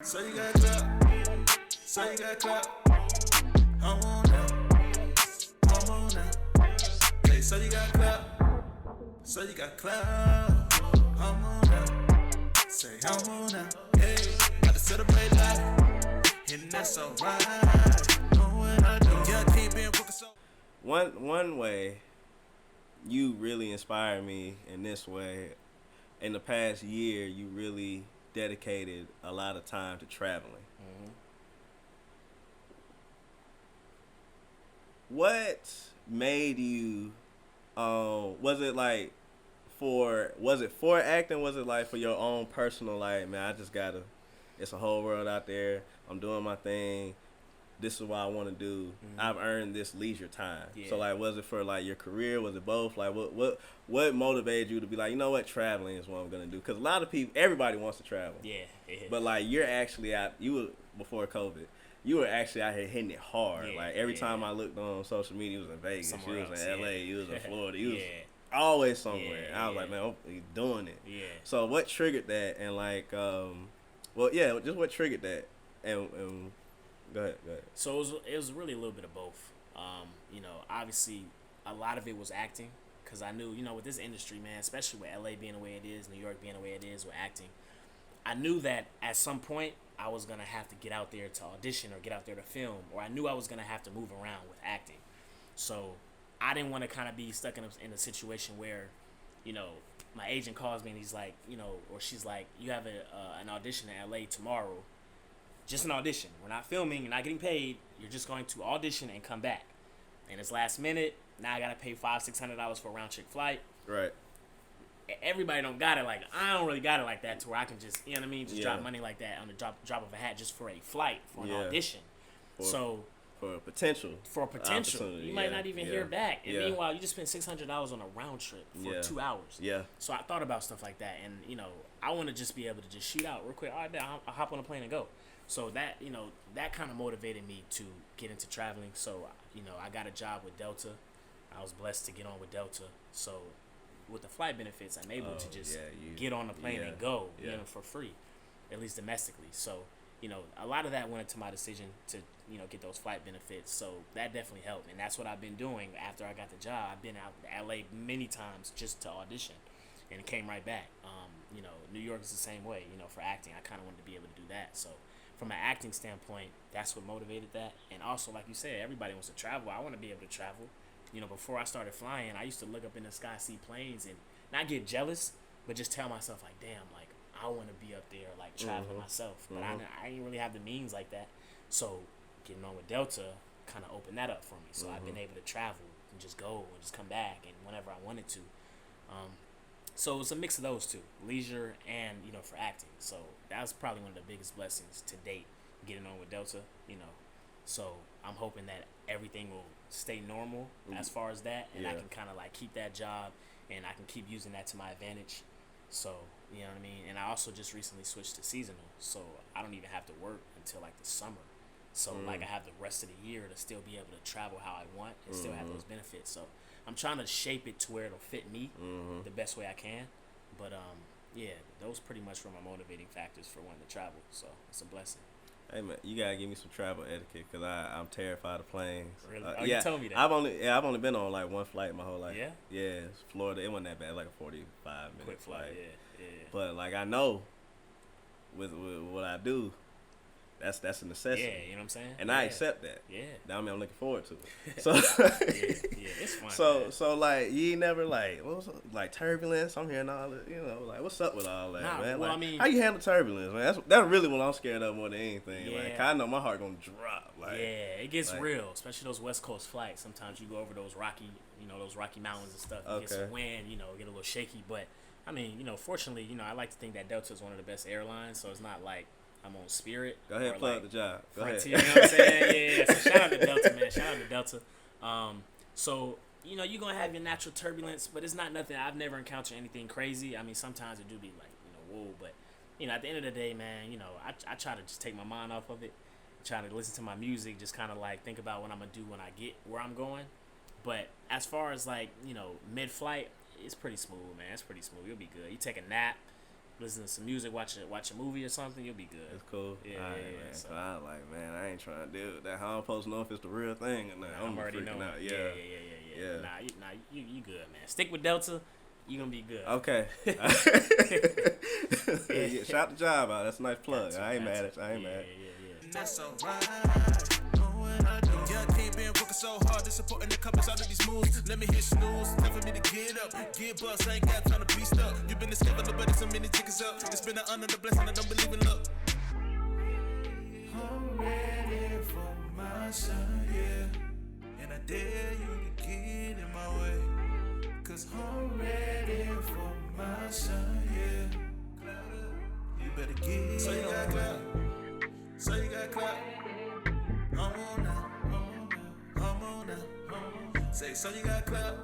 So you got clout, so you got clout. I'm on now, I'm on now. Hey, so you got clout, so you got clout. I'm on now, say I'm on now. Hey, got to celebrate life, and that's alright. Know what I do, yeah, I keep being focused on. One way you really inspired me in this way. In the past year, you really dedicated a lot of time to traveling. Mm-hmm. What made you? Was it like was it for acting? Was it like for your own personal? Like, man, I just gotta. It's a whole world out there. I'm doing my thing. This is what I want to do. Mm-hmm. I've earned this leisure time. Yeah. So like, was it for like your career? Was it both? Like, what motivated you to be like, you know what, traveling is what I'm gonna do? Because a lot of people, everybody wants to travel. Yeah. But like, you're actually out. You were before COVID. You were actually out here hitting it hard. Yeah, like every time I looked on social media, you was in Vegas, somewhere you was else, in LA, you was in Florida, you was Yeah. always somewhere. Yeah, I was like, man, oh, you doing it. Yeah. So what triggered that? And like, just what triggered that? And go ahead. So it was really a little bit of both. Obviously, a lot of it was acting because I knew, with this industry, man, especially with LA being the way it is, New York being the way it is with acting, I knew that at some point I was going to have to get out there to audition or get out there to film, or I knew I was going to have to move around with acting. So I didn't want to kind of be stuck in a situation where, my agent calls me and he's like, or she's like, you have an audition in LA tomorrow. Just an audition. We're not filming. You're not getting paid. You're just going to audition and come back. And it's last minute. Now I gotta pay $500-$600 for a round trip flight. Right. Everybody don't got it like I don't really got it like that to where I can just just drop money like that on the drop of a hat just for a flight for an audition. For a potential. You might not even hear back. And meanwhile, you just spent $600 on a round trip for 2 hours. Yeah. So I thought about stuff like that, and I want to just be able to just shoot out real quick. All right, I'll hop on a plane and go. So that that kind of motivated me to get into traveling. So I got a job with Delta. I was blessed to get on with Delta. So with the flight benefits, I'm able to just get on the plane and go, for free, at least domestically. So a lot of that went into my decision to get those flight benefits. So that definitely helped, and that's what I've been doing after I got the job. I've been out to LA many times just to audition, and it came right back. New York is the same way. For acting, I kind of wanted to be able to do that. So from an acting standpoint, that's what motivated that. And also, like you said, everybody wants to travel. I want to be able to travel. Before I started flying, I used to look up in the sky, see planes, and not get jealous, but just tell myself, like, damn, like, I want to be up there, like, traveling myself. But I didn't really have the means like that. So getting on with Delta kind of opened that up for me. So I've been able to travel and just go and just come back and whenever I wanted to. So it's a mix of those two, leisure and, for acting. So that was probably one of the biggest blessings to date, getting on with Delta, So I'm hoping that everything will stay normal as far as that, and I can kind of like keep that job, and I can keep using that to my advantage. So, you know what I mean? And I also just recently switched to seasonal, so I don't even have to work until like the summer. So like I have the rest of the year to still be able to travel how I want and still have those benefits. So I'm trying to shape it to where it'll fit me the best way I can. But those pretty much were my motivating factors for wanting to travel. So it's a blessing. Hey man, you gotta give me some travel etiquette because I'm terrified of planes. Really? You told me that. I've only been on like one flight my whole life. Yeah. Yeah, it's Florida. It wasn't that bad, like a 45-minute Quick flight. Yeah. But like I know, with what I do, that's a necessity. Yeah, you know what I'm saying. And I accept that. Yeah. That I'm looking forward to it. So it's fun. So like you ain't never like what was it, like turbulence? I'm hearing all that, like what's up with all that, man? Well, like, I mean, how you handle turbulence, man? That's really what I'm scared of more than anything. Yeah. Like I know my heart gonna drop. Like it gets real, especially those West Coast flights. Sometimes you go over those rocky mountains and stuff. You get some wind, get a little shaky. But I mean, fortunately, I like to think that Delta is one of the best airlines, so it's not like I'm on Spirit. Go ahead, plug the job. Go Frontier, ahead. You know what I'm saying? Yeah. So shout out to Delta, man. Shout out to Delta. So you're gonna have your natural turbulence, but it's not nothing. I've never encountered anything crazy. I mean, sometimes it do be like, whoa, but at the end of the day, man, I try to just take my mind off of it. Try to listen to my music, just kind of like think about what I'm gonna do when I get where I'm going. But as far as like mid-flight, it's pretty smooth, man. It's pretty smooth. You'll be good. You take a nap. listen to some music, watch a movie or something, you'll be good. It's cool. Yeah, All right, yeah, man. so- So I was like, man, I ain't trying to deal with that. How I'm supposed to know if it's the real thing or not? I'm already freaking knowing. out. Yeah. Yeah. Nah, you good, man. Stick with Delta. You gonna be good. Okay. Yeah, shout the job out. That's a nice plug. I ain't mad at you. I ain't mad. Yeah. That's alright. Know what I do. Young King been working so hard, they supporting the companies out of these moves. Let me hit snooze, time for me to get up. Get bust, I ain't got time to be stuck. You been discovered, nobody so many tickets up. It's been an honor, the blessing, I don't believe in luck. I'm ready for my son, yeah. And I dare you to get in my way. Cause I'm ready for my son, yeah. You better get so you got clout. So you got clout. I'm on now. I'm on now. Say so you got clout.